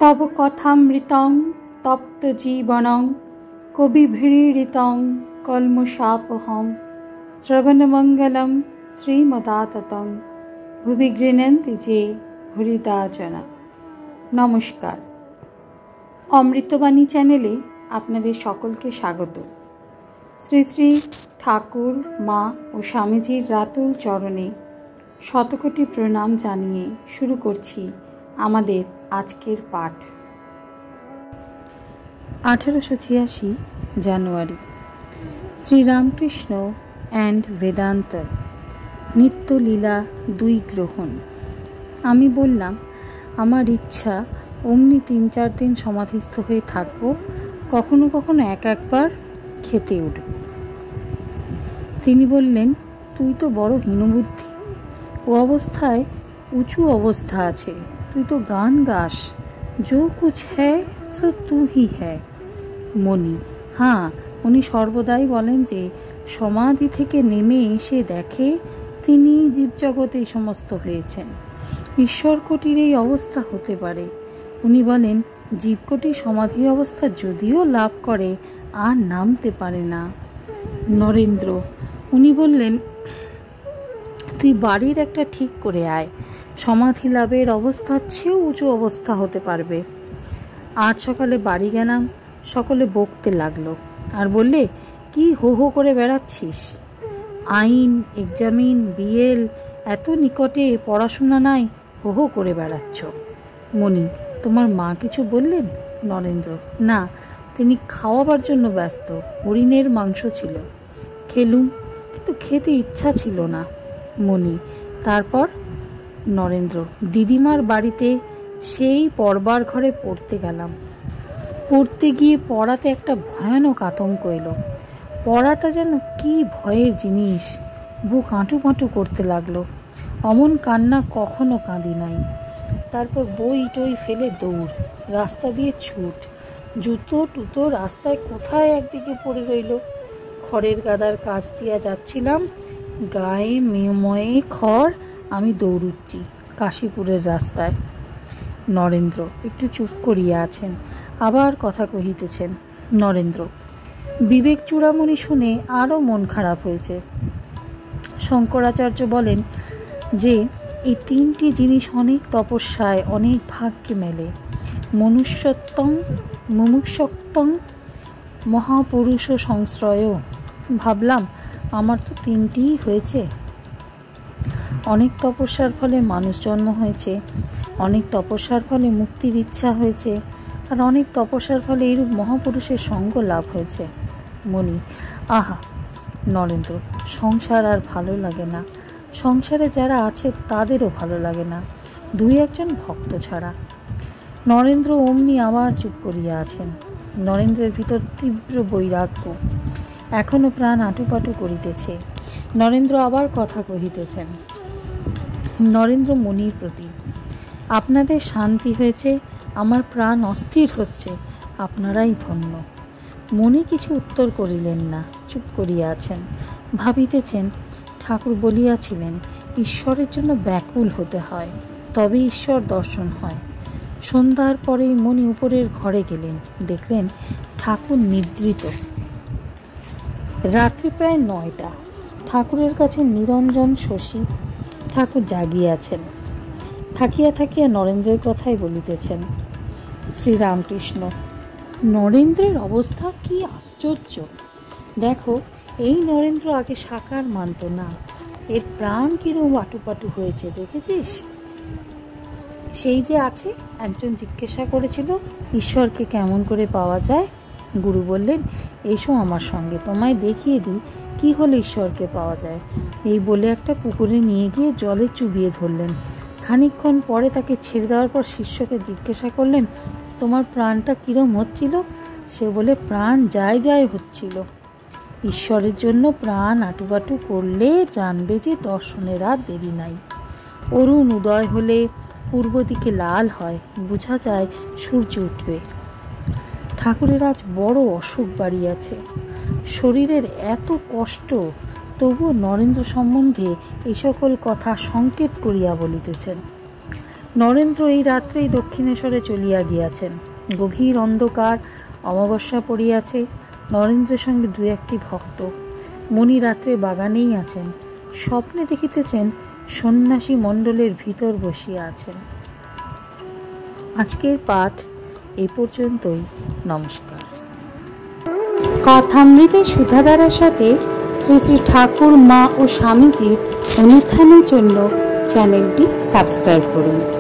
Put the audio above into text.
তব কথামৃতং তপ্ত জীবনং কবিভিড়িতং কলমশাপহং শ্রবণমঙ্গলম শ্রীমদাততং ভুবি গৃহন্তি যে হরিদাচনা। নমস্কার, অমৃতবাণী চ্যানেলে আপনাদের সকলকে স্বাগত। শ্রী শ্রী ঠাকুর, মা ও স্বামীজির রাতুল চরণে শতকোটি প্রণাম জানিয়ে শুরু করছি আমাদের আজকের পাঠ। 1886 জানুয়ারি। শ্রীরামকৃষ্ণ অ্যান্ড বেদান্ত নিত্যলীলা 2 গ্রহণ। আমি বললাম, আমার ইচ্ছা অমনি 3-4 দিন সমাধিস্থ হয়ে থাকব, কখনো কখনো একবার খেতে উঠব। তিনি বললেন, তুই তো বড় হীনবুদ্ধি, ও অবস্থায় উঁচু অবস্থা আছে, তুই তো গান গাস, जो कुछ है सो तू ही है। মণি, হ্যাঁ, উনি সর্বদাই বলেন যে সমাধি থেকে নেমে এসে দেখে তিনি জীবজগতে সমস্ত হয়েছেন। ঈশ্বরকোটির এই অবস্থা হতে পারে। উনি বলেন, জীবকোটি সমাধি অবস্থা যদিও লাভ করে আর নামতে পারে না। নরেন্দ্র, উনি বললেন, তুই বাড়ির একটা ঠিক করে আয়, সমাধি লাভের অবস্থার চেয়েও উঁচু অবস্থা হতে পারবে। আজ সকালে বাড়ি গেলাম, সকলে বকতে লাগলো আর বললে, কি হো হো করে বেড়াচ্ছিস? আইন, এক্সামিন, বিএল এত নিকটে, পড়াশোনা নাই, হো হো করে বেড়াচ্ছ। মণি, তোমার মা কিছু বললেন? নরেন্দ্র, না, তিনি খাওয়াবার জন্য ব্যস্ত। হরিণের মাংস ছিল, খেলুম, কিন্তু খেতে ইচ্ছা ছিল না। মণি, তারপর? নরেন্দ্র, দিদিমার বাড়িতে সেই পড়বার ঘরে পড়তে গেলাম। পড়তে গিয়ে পড়াতে একটা ভয়ানক আতঙ্ক এলো। পড়াটা যেন কি ভয়ের জিনিস, বুক আঁটু পাঁটু করতে লাগলো। অমন কান্না কখনো কাঁদি নাই। তারপর বই টই ফেলে দৌড়, রাস্তা দিয়ে ছুট, জুতো টুতো রাস্তায় কোথায় একদিকে পড়ে রইল। খড়ের গাদার কাছ দিয়া যাচ্ছিলাম, গায়ে ময়ে খড়, আমি দৌড়ুচ্ছি কাশীপুরের রাস্তায়। নরেন্দ্র একটু চুপ করিয়া আছেন, আবার কথা কহিতেছেন। নরেন্দ্র, বিবেক চূড়ামণি শুনে আরও মন খারাপ হয়েছে। শঙ্করাচার্য বলেন যে এই 3টি জিনিস অনেক তপস্যায়, অনেক ভাগ্যে মেলে। মনুষ্যত্বং, মুমুক্ষুত্বং, মহাপুরুষ সংশ্রয়। ভাবলাম, আমার তো 3টিই হয়েছে। অনেক তপস্যার ফলে মানুষ জন্ম হয়েছে, অনেক তপস্যার ফলে মুক্তির ইচ্ছা হয়েছে, আর অনেক তপস্যার ফলে এইরূপ মহাপুরুষের সঙ্গ লাভ হয়েছে। মণি, আহা! নরেন্দ্র, সংসার আর ভালো লাগে না। সংসারে যারা আছে তাদেরও ভালো লাগে না, 2-1 ভক্ত ছাড়া। নরেন্দ্র অমনি আবার চুপ করিয়া আছেন। নরেন্দ্রের ভিতর তীব্র বৈরাগ্য, এখনো প্রাণ আটুপাটু করিতেছে। নরেন্দ্র আবার কথা কহিতেছেন। নরেন্দ্র মণির প্রতি, আপনাদের শান্তি হয়েছে, আমার প্রাণ অস্থির হচ্ছে, আপনারাই ধন্য। মণি কিছু উত্তর করিলেন না, চুপ করিয়া আছেন, ভাবিতেছেন। ঠাকুর বলিয়াছিলেন, ঈশ্বরের জন্য ব্যাকুল হতে হয়, তবে ঈশ্বর দর্শন হয়। সন্ধ্যার পরেই মণি উপরের ঘরে গেলেন, দেখলেন ঠাকুর নিদ্রিত। রাত্রি প্রায় 9টা। ঠাকুরের কাছে নিরঞ্জন, শশী। ঠাকুর জাগিয়াছেন, থাকিয়া থাকিয়া নরেন্দ্রের কথাই বলিতেছেন। শ্রীরামকৃষ্ণ, নরেন্দ্রের অবস্থা কি আশ্চর্য! দেখো, এই নরেন্দ্র আগে সাকার মানত না, এর প্রাণ কিরম আটুপাটু হয়েছে দেখেছিস? সেই যে আছে, একজন জিজ্ঞাসা করেছিল ঈশ্বরকে কেমন করে পাওয়া যায়। গুরু বললেন, এসো আমার সঙ্গে, তোমায় দেখিয়ে দিই কি হলে ঈশ্বরকে পাওয়া যায়। এই বলে একটা পুকুরে নিয়ে গিয়ে জলে চুবিয়ে ধরলেন। খানিকক্ষণ পরে তাকে ছেড়ে দেওয়ার পর শিষ্যকে জিজ্ঞাসা করলেন, তোমার প্রাণটা কিরম হচ্ছিল? সে বলে, প্রাণ যায় যায় হচ্ছিল। ঈশ্বরের জন্য প্রাণ আটুপাটু করলে জানবে যে দর্শনের আর দেরি নাই। অরুণ উদয় হলে পূর্ব দিকে লাল হয়, বোঝা যায় সূর্য উঠবে। ঠাকুরের আজ বড় অসুখ বাড়িয়াছে, শরীরের এত কষ্ট, তবু নরেন্দ্র সম্বন্ধে এই সকল কথা সংকেত করিয়া বলিতেছেন। নরেন্দ্র এই রাত্রেই দক্ষিণেশ্বরে চলিয়া গিয়াছেন। গভীর অন্ধকার, অমাবস্যা পড়িয়াছে। নরেন্দ্রের সঙ্গে দু একটি ভক্ত মণি রাত্রে বাগানেই আছেন। স্বপ্নে দেখিতেছেন সন্ন্যাসী মণ্ডলের ভিতর বসিয়া আছেন। আজকের পাঠ এই পর্যন্তই। নমস্কার। কথামৃতের সুধাধারার সাথে শ্রী শ্রী ঠাকুর, মা ও স্বামীজির অনুধ্যানের জন্য চ্যানেলটি সাবস্ক্রাইব করুন।